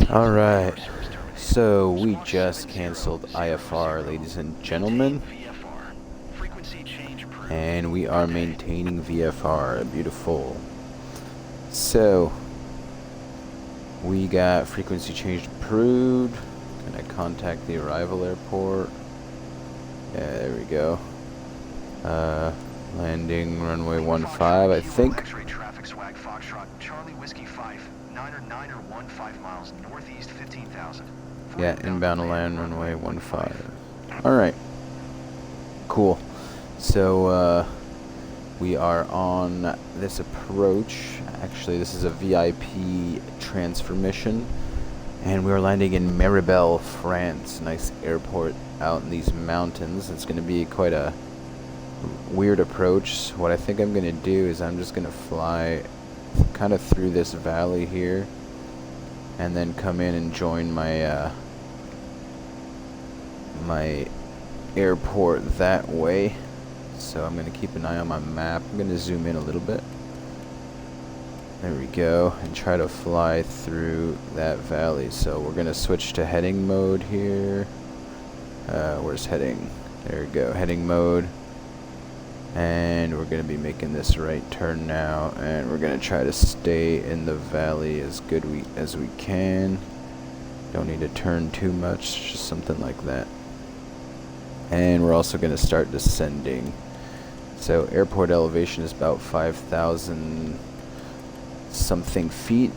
Alright, so we just canceled IFR, ladies and gentlemen, and we are maintaining VFR. Beautiful. So we got frequency change approved. Gonna contact the arrival airport. Yeah, there we go. Landing runway 15, I think. X-ray traffic swag Foxtrot, Charlie Whiskey 5, 9 miles northeast 15,000. Yeah, inbound to land runway 15. Alright. Cool. So, we are on this approach. Actually, this is a VIP transfer mission. And we're landing in Maribel, France. Nice airport out in these mountains. It's going to be quite a weird approach. What I think I'm going to do is I'm just going to fly kind of through this valley here. And then come in and join my my airport that way. So I'm going to keep an eye on my map. I'm going to zoom in a little bit. There we go. And try to fly through that valley. So we're going to switch to heading mode here. Where's heading? There we go. Heading mode. And we're going to be making this right turn now. And we're going to try to stay in the valley as good as we can. Don't need to turn too much. Just something like that. And we're also going to start descending. So airport elevation is about 5,000 something feet.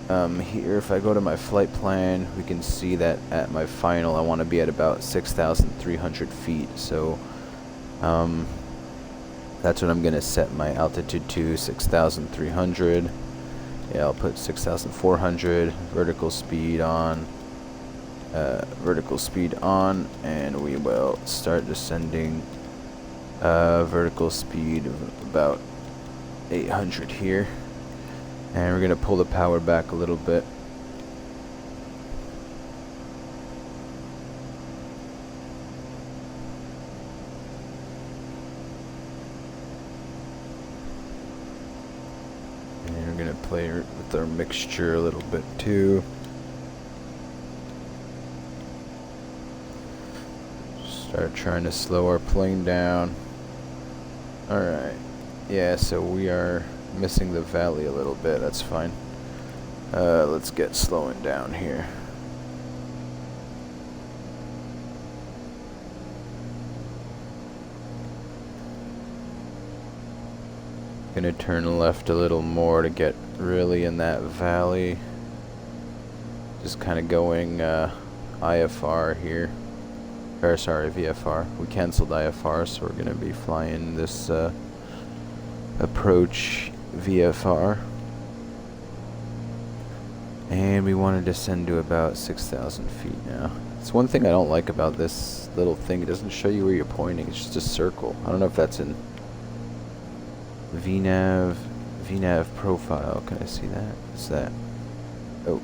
Here, if I go to my flight plan, we can see that at my final, I want to be at about 6,300 feet. So, that's what I'm going to set my altitude to, 6,300. Yeah, I'll put 6,400. Vertical speed on. And we will start descending. Vertical speed of about 800 here. And we're going to pull the power back a little bit. And we're going to play with our mixture a little bit too. Start trying to slow our plane down. Alright. Yeah, so we are missing the valley a little bit. That's fine. Let's get slowing down here. Gonna turn left a little more to get really in that valley. Just kind of going IFR here. Or sorry, VFR. We canceled IFR, so we're gonna be flying this approach VFR. And we want to descend to about 6,000 feet now. It's one thing I don't like about this little thing. It doesn't show you where you're pointing. It's just a circle. I don't know if that's in VNav profile. Can I see that? What's that? Oh.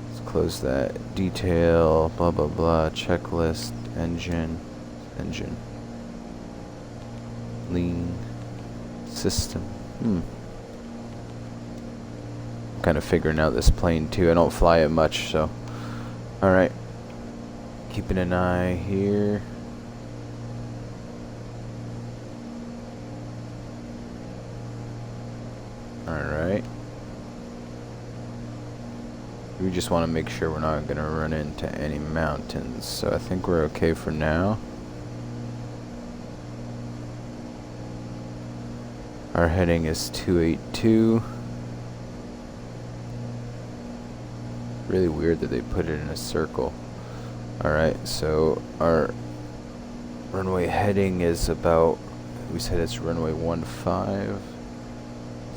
Let's close that. Detail, blah, blah, blah. Checklist, engine. Lean system. I'm kind of figuring out this plane too. I don't fly it much, so. Alright. Keeping an eye here. Alright. We just want to make sure we're not going to run into any mountains. So I think we're okay for now. Our heading is 282. Really weird that they put it in a circle. Alright, so our runway heading is about, we said it's runway 15.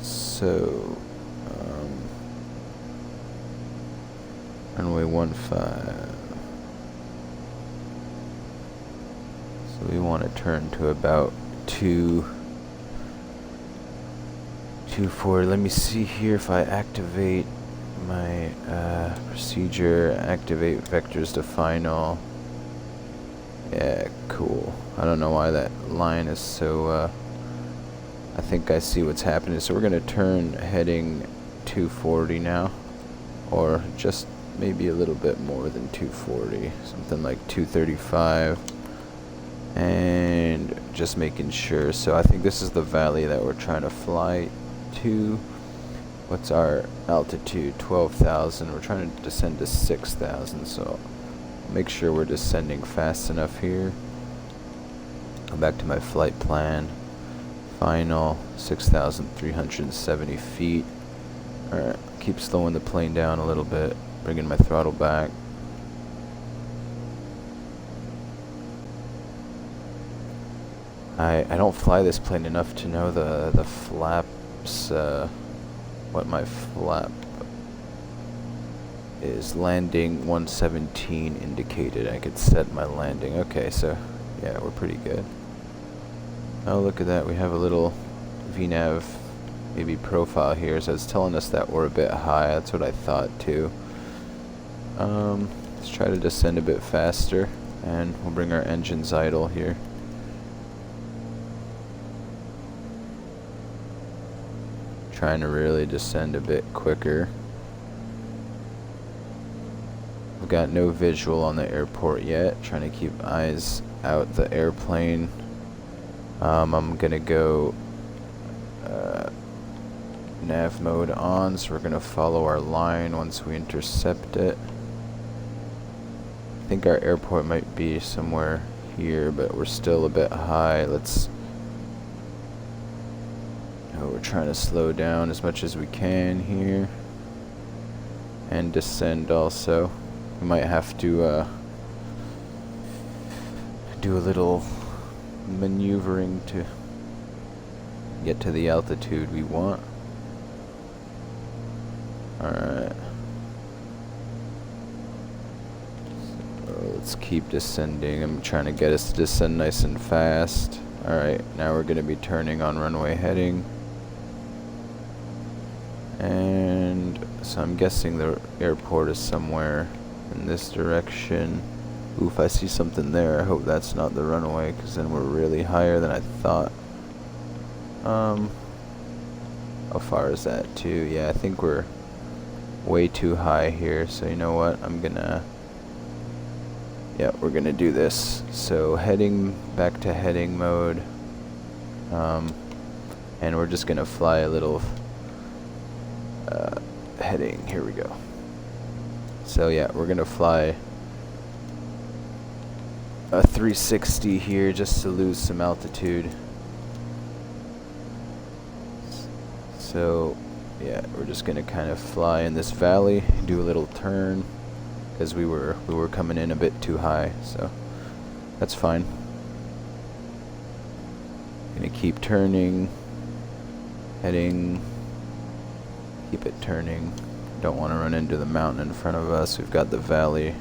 So, runway 15. So we want to turn to about 240. Let me see here if I activate my procedure, activate vectors to final. Yeah, cool. I don't know why that line is so I think I see what's happening. So we're gonna turn heading 240 now, or just maybe a little bit more than 240, something like 235, and just making sure. So I think this is the valley that we're trying to fly to. What's our altitude? 12,000. We're trying to descend to 6,000, so make sure we're descending fast enough here. Go back to my flight plan. Final 6,370 feet. Alright, keep slowing the plane down a little bit, bringing my throttle back. I don't fly this plane enough to know the flaps, what my flap is. Landing 117 indicated. I could set my landing. Okay, so yeah, we're pretty good. Oh, look at that. We have a little VNAV maybe profile here, so it's telling us that we're a bit high. That's what I thought too. Let's try to descend a bit faster, and we'll bring our engines idle here. Trying to really descend a bit quicker. We've got no visual on the airport yet. Trying to keep eyes out the airplane. I'm gonna go nav mode on, so we're gonna follow our line once we intercept it. I think our airport might be somewhere here, but we're still a bit high. We're trying to slow down as much as we can here, and descend also. We might have to do a little maneuvering to get to the altitude we want. Alright. So let's keep descending. I'm trying to get us to descend nice and fast. Alright, now we're going to be turning on runway heading. And so I'm guessing the airport is somewhere in this direction. Oof, I see something there. I hope that's not the runway, because then we're really higher than I thought. How far is that to? Yeah, I think we're way too high here, so you know what? We're gonna do this. So heading back to heading mode. And we're just gonna fly a little heading. Here we go. So yeah, we're gonna fly a 360 here just to lose some altitude. So yeah, we're just gonna kind of fly in this valley, do a little turn, because we were coming in a bit too high, so that's fine. Gonna keep turning, heading, keep it turning. Don't want to run into the mountain in front of us. We've got the valley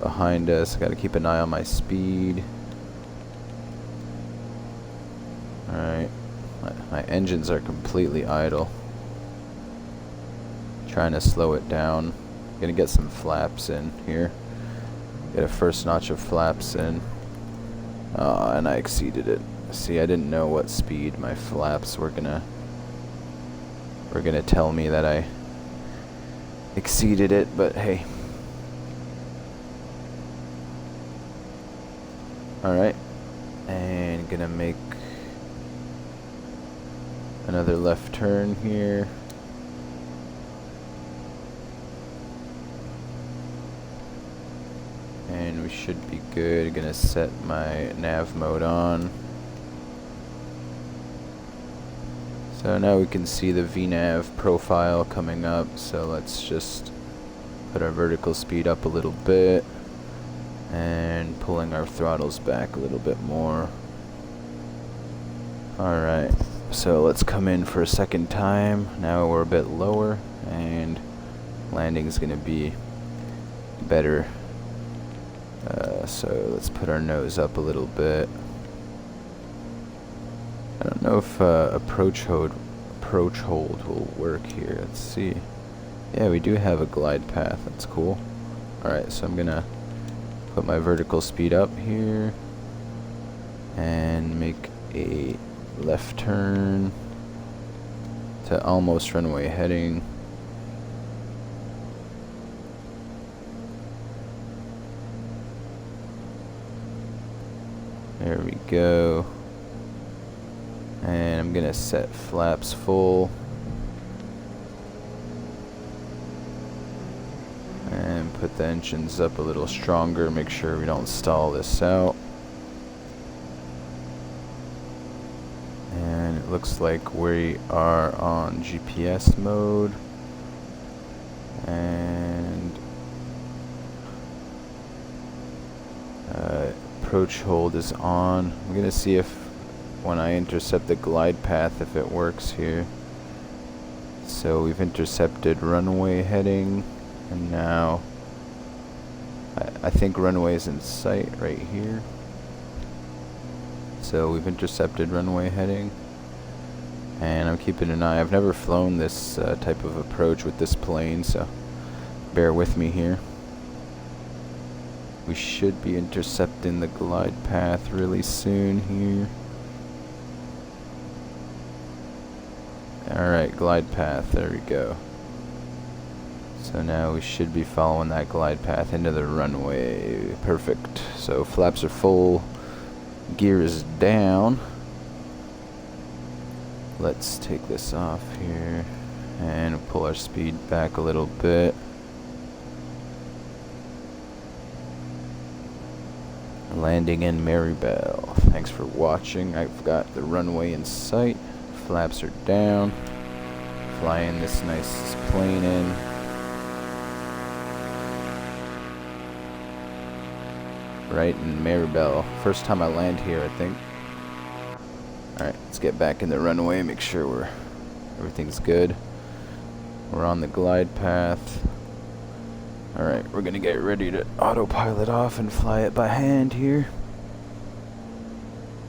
behind us. Got to keep an eye on my speed. Alright, my engines are completely idle. Trying to slow it down. Gonna get some flaps in here. Get a first notch of flaps in. And I exceeded it. See, I didn't know what speed my flaps were gonna tell me that I exceeded it, but hey. Alright, and gonna make another left turn here. And we should be good. Gonna set my nav mode on. So now we can see the VNAV profile coming up, so let's just put our vertical speed up a little bit and pulling our throttles back a little bit more. Alright, so let's come in for a second time. Now we're a bit lower and landing's gonna be better. So let's put our nose up a little bit. I don't know if approach hold will work here. Let's see. Yeah, we do have a glide path. That's cool. Alright, so I'm gonna put my vertical speed up here and make a left turn to almost runway heading. There we go. And I'm gonna set flaps full. And put the engines up a little stronger, make sure we don't stall this out. And it looks like we are on GPS mode. And approach hold is on. I'm gonna see if when I intercept the glide path if it works here. So we've intercepted runway heading, and now I think runway is in sight right here. So we've intercepted runway heading, and I'm keeping an eye. I've never flown this type of approach with this plane, so bear with me here. We should be intercepting the glide path really soon here. Alright, glide path, there we go. So now we should be following that glide path into the runway. Perfect. So flaps are full, gear is down. Let's take this off here and pull our speed back a little bit. Landing in Marybelle. Thanks for watching. I've got the runway in sight. Flaps are down. Flying this nice plane in. Right in Marybelle. First time I land here, I think. Alright, let's get back in the runway, make sure everything's good. We're on the glide path. Alright, we're gonna get ready to autopilot off and fly it by hand here.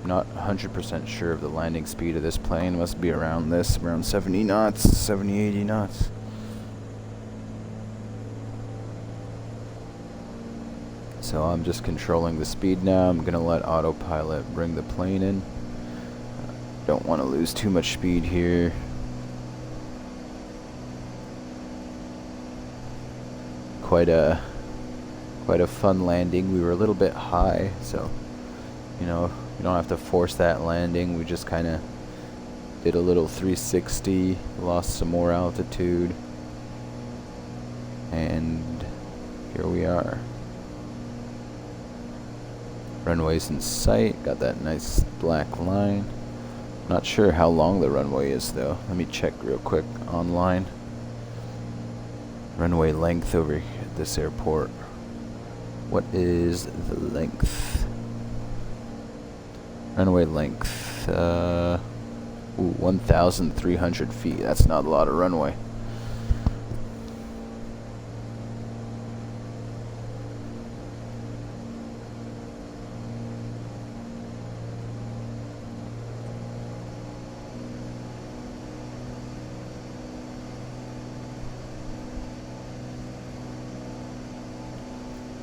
Not 100% sure of the landing speed of this plane. Must be around this, around 70 knots, 70, 80 knots. So I'm just controlling the speed now. I'm gonna let autopilot bring the plane in. Don't want to lose too much speed here. Quite a fun landing. We were a little bit high, so you know, you don't have to force that landing. We just kind of did a little 360, lost some more altitude, and here we are. Runway's in sight, got that nice black line. Not sure how long the runway is though. Let me check real quick online. Runway length over here at this airport. What is the length? Runway length, 1,300 feet. That's not a lot of runway.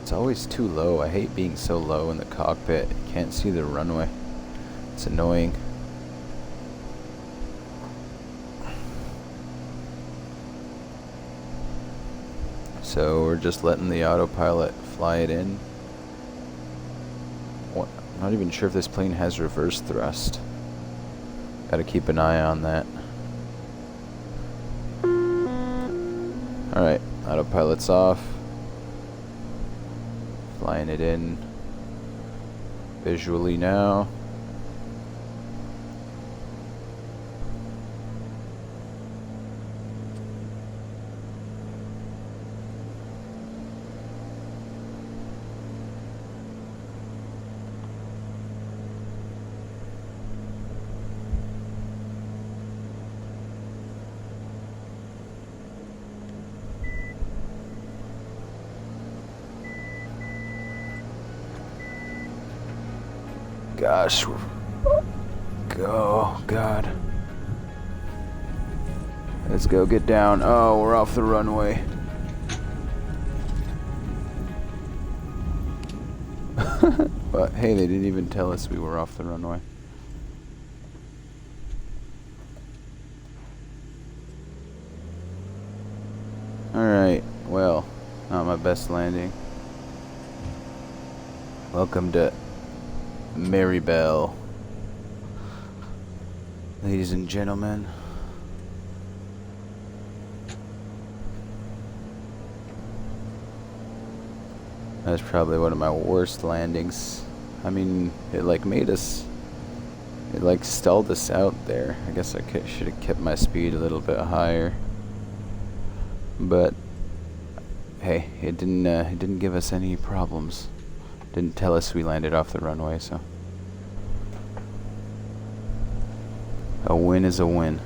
It's always too low. I hate being so low in the cockpit. You can't see the runway. It's annoying. So we're just letting the autopilot fly it in. I'm not even sure if this plane has reverse thrust. Gotta keep an eye on that. Alright, autopilot's off. Flying it in visually now. Gosh, go, God. Let's go, get down. Oh, we're off the runway. But hey, they didn't even tell us we were off the runway. Alright, well, not my best landing. Welcome to Marybelle, ladies and gentlemen. That's probably one of my worst landings. I mean, it like made us, it like stalled us out there. I guess I should have kept my speed a little bit higher. But hey, it didn't give us any problems. Didn't tell us we landed off the runway, so a win is a win.